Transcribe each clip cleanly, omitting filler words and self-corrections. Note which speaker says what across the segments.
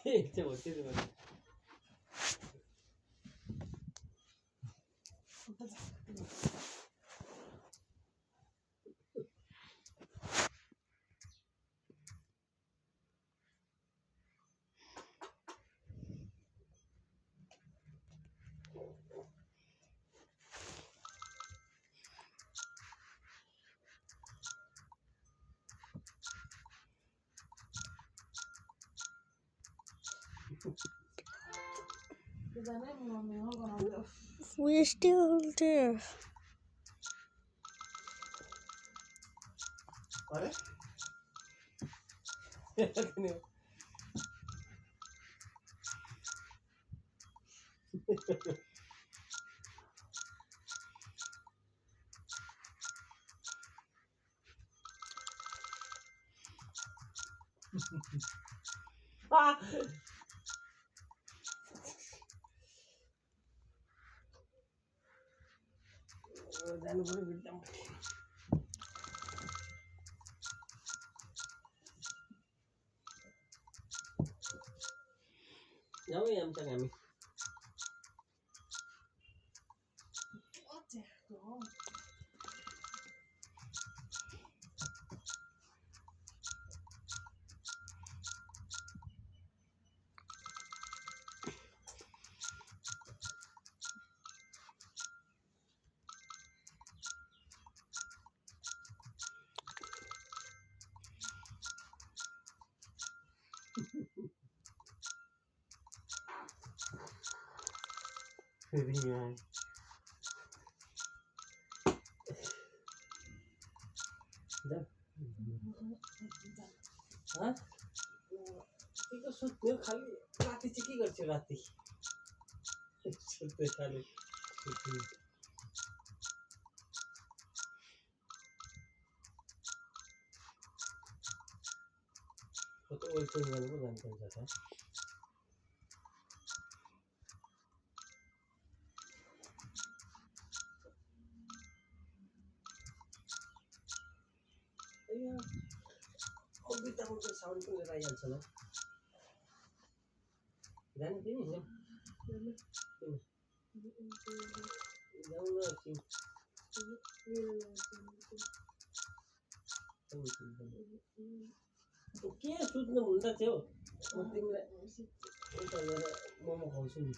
Speaker 1: 이제 어떻게 된 거야?
Speaker 2: We're still there.
Speaker 1: अरे जानु पर्यो बिर्ताम जाऊ आमच्या हामी फेरि यहाँ सुत्ने खाली राति चाहिँ के गर्छु राति सुत्ने खाली सुत्ने कतो ओइल चेन्ज गर्नु पो जानुपर्छ त बित्ताको साउन्ड पनि लिएर आइहाल्छ होला जाने तिमी जाउँ न एकछिन के सुत्नु हुन्छ थियो म तिमीलाई उता गएर मोमो खुवाउँछु नि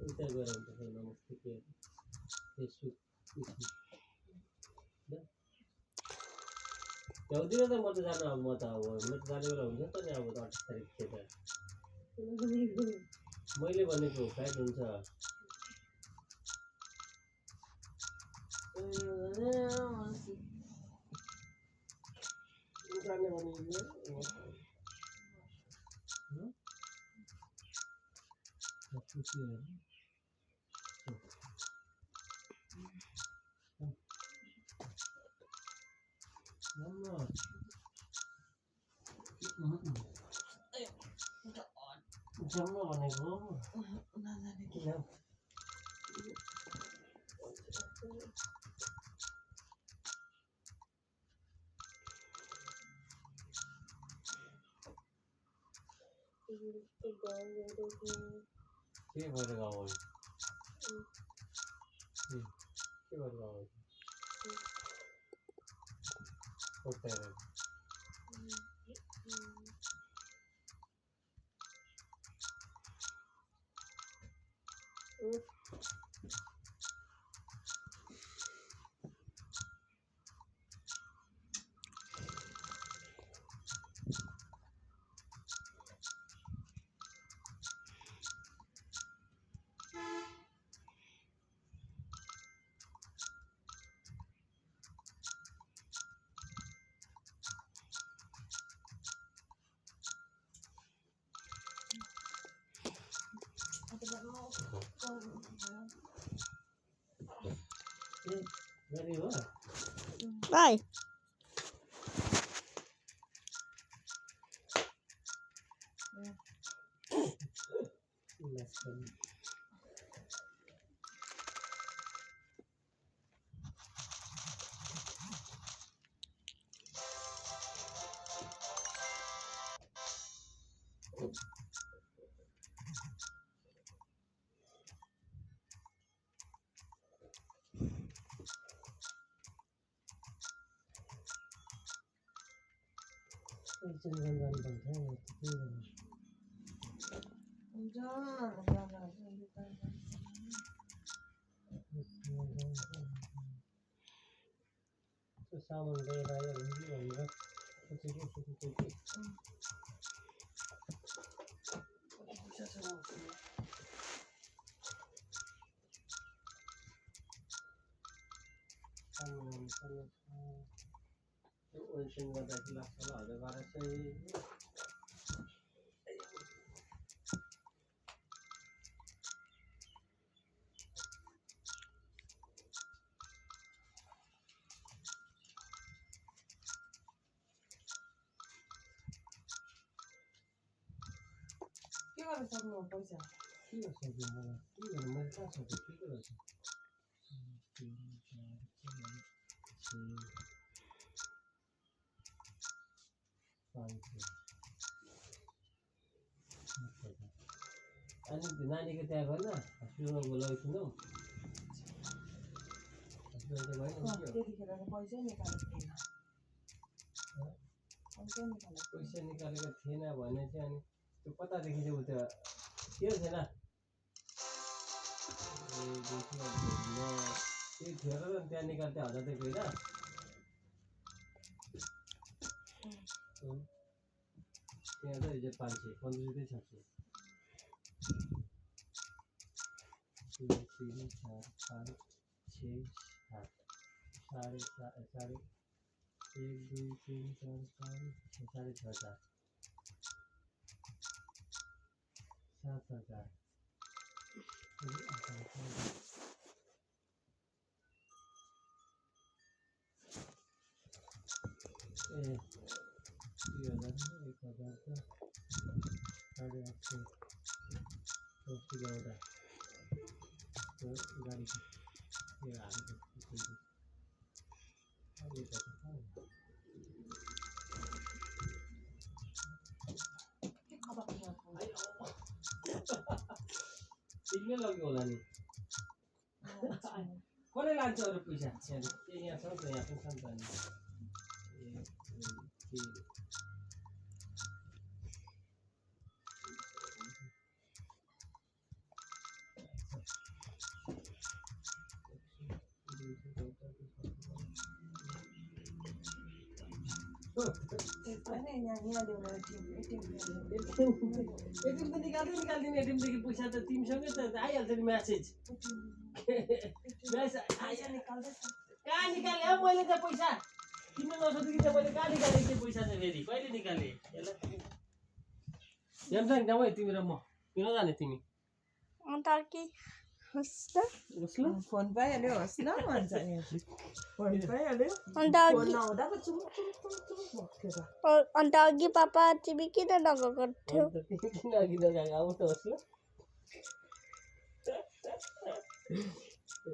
Speaker 1: उता गएर हुन्छ मोमो के फेसबुक भ्याउँदिनँ त म त जानु अब म त अब म त जाने बेला हुन्छ त नि अब 28 तारिक के त मैले भनेको फ्लाइट हुन्छ जाने भने जम्मा भनेको किन के भएर गाउँ के भएर गाउँ कोटेर Ready, what?
Speaker 2: Bye.
Speaker 1: Last one. त्यो सामान लिएर आयो भने भनेर सोचेको ओइसन गर्दाखेरि लाग्छ होला 1200
Speaker 3: के गर्न सक्नु पैसा
Speaker 1: के सक्यो मलाई के गर्नु मैले कहाँ सक्यो के गर्छ 3 4 5 6 अनि नानीको त्यहाँ गएन हस्पिटलमा लगेको हस्पिटल त गएन
Speaker 3: त्यतिखेर त पैसा निकालेको थिएन
Speaker 1: पैसा निकालेको थिएन भने चाहिँ अनि त्यो कतादेखि चाहिँ उता के थिएन त्यही थियो र त्यहाँ निकाल्थे 1000 दिएको होइन त्यहाँ त हिजो 500 1500 चाहिँ छ 2 3 4 5 6 7 साढे 1 2 3 4 5 6 साढे 6 7,000 ए 3000 1000 त साढे 800 कस्तो गाउँदा गाडी के हालेको तिमीले लग्यो होला नि कसले लान्छ अरू पैसा यहाँ छ त यहाँ पनि छ नि निकाल्दिने एटिएमदेखि पैसा त तिमीसँगै त आइहाल्छ नि म्यासेज कहाँ निकाले हो मैले त पैसा तिमीले नसोधेकी त मैले कहाँ निकालेँ त्यो पैसा चाहिँ फेरि कहिले निकालेँ यसलाई स्यामसङ जाउँ है तिमी र म किन जाने तिमी
Speaker 2: अन्त के होस्
Speaker 1: उसलो
Speaker 3: फोन पाइहाल्यो होस् न भन्छ नि फोन पाइहाल्यो
Speaker 2: अन्त
Speaker 3: फोन नहुँदा पो चुमुक चुमुक चुमुक चुमुक भएको थियो त
Speaker 2: अन्त अघि पापा तिमी किन नगएको थियो
Speaker 1: किन अघि नगएको आउँछ उसलो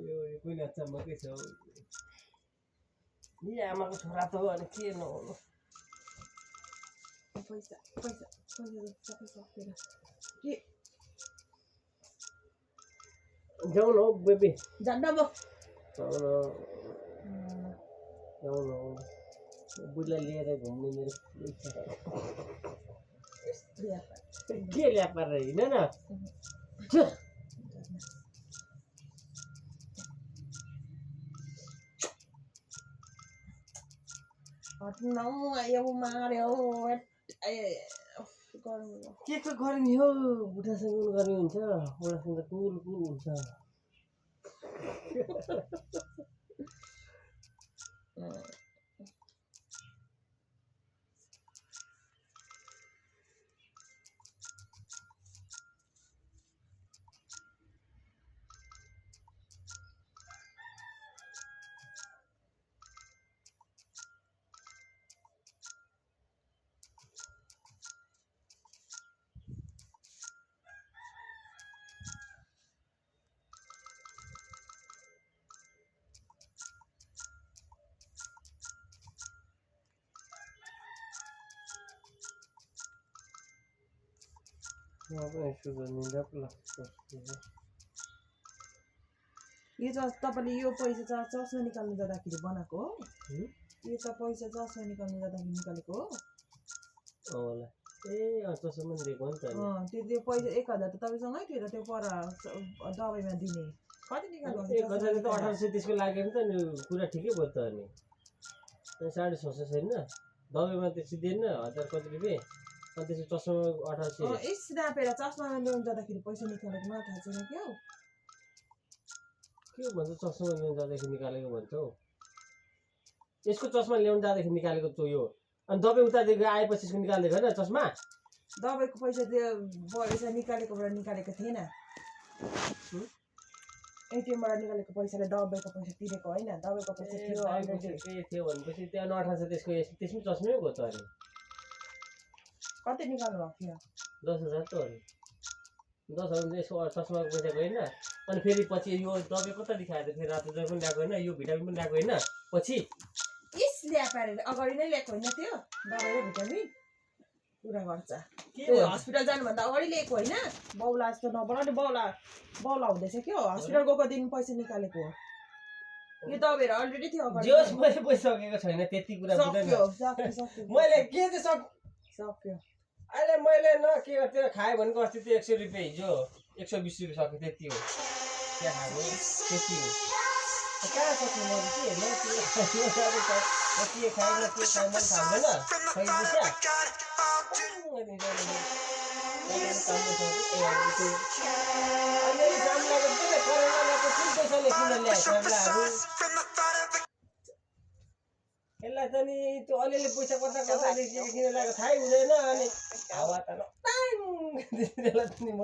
Speaker 1: यो कुनै अचम्मकै छ यी आमाको छोरा त हो अनि के नहुनु
Speaker 3: पैसा पैसा पैसा सबै सकेर के
Speaker 1: जाउँ न हौ बेबी
Speaker 3: जान्न अब
Speaker 1: जाउँ न बुढीलाई लिएर घुम्ने मेरो इच्छा के ल्या पारेर हिँड न
Speaker 3: हट्नौ आयो मार्यो
Speaker 1: के को गर्मी हो बुढासँग गर्मी हुन्छ बुढासँग त कुल कुल हुन्छ
Speaker 3: यो तपाईँले यो पैसा चस्मा निकाल्नु जाँदाखेरि बनाएको हो यो त पैसा चस्मा निकाल्नु जाँदाखेरि निकालेको हो
Speaker 1: ए चस्मा पनि दिएको हो नि त अनि।
Speaker 3: त्यो पैसा 1000 त तपाईँसँगै थियो त त्यो पर दबाईमा दिने कति निकाल्नु
Speaker 1: 1000 त 1800 त्यसको लाग्यो नि त नि कुरा ठिकै भयो त अनि 650 छैन दबाईमा त्यति दिएन 1000 कति रुपियाँ अनि त्यसको चस्मा 1800
Speaker 3: इस नापेर चस्मामा ल्याउनु जाँदाखेरि पैसा निकालेको मलाई थाहा छैन क्या हौ
Speaker 1: के भन्छ चस्मा ल्याउनु जाँदाखेरि निकालेको भन्छ हौ यसको चस्मा ल्याउनु जाँदाखेरि निकालेको त यो अनि दबाई उतादेखि आएपछि यसको निकालेको होइन चस्मा
Speaker 3: दबाईको पैसा त्यो पैसा निकालेकोबाट निकालेको थिएन एटिएमबाट निकालेको पैसाले दबाईको पैसा तिरेको होइन दबाईको पैसा थियो अलरेडी
Speaker 1: के थियो भनेपछि त्यो 1800 त्यसको त्यसमै चस्मै हो त अनि
Speaker 3: कति निकाल्नु भएको थियो
Speaker 1: 10,000 त अनि 10,000 यसको चस्माको पैसा गएन अनि फेरि पछि यो दबाई कता देखाएर फेरि रातो दबाई पनि ल्याएको होइन यो भिटामिन पनि ल्याएको होइन पछि
Speaker 3: इस ल्याएर अगाडि नै ल्याएको होइन त्यो दबाई र भिटामिन कुरा गर्छ
Speaker 1: के
Speaker 3: त्यो हस्पिटल जानुभन्दा अगाडि ल्याएको होइन बाउला जस्तो नबनाउने बाउला हुँदैछ क्या हस्पिटल गएको दिन पैसा निकालेको हो यो दबाईहरू अलरेडी थियो अगाडि
Speaker 1: जोस मैले पैसा सकेको छैन त्यति कुरा बुझ्दैन
Speaker 3: सक्यो
Speaker 1: मैले के चाहिँ
Speaker 3: सक्यो
Speaker 1: अहिले मैले न के त्यो खाएँ भनेको अस्ति त्यो 100 रुपियाँ हिजो 120 रुपियाँ सक्यो त्यति हो क्या खाएको त्यति हो कहाँ सक्नु म के हेर्नु के खाएँ न के खाएँ मैले खाँदैन यसलाई त नि त्यो अलिअलि पैसा कता कतादेखि किनेर ल्याएको थाहै हुँदैन अनि हावा त नि म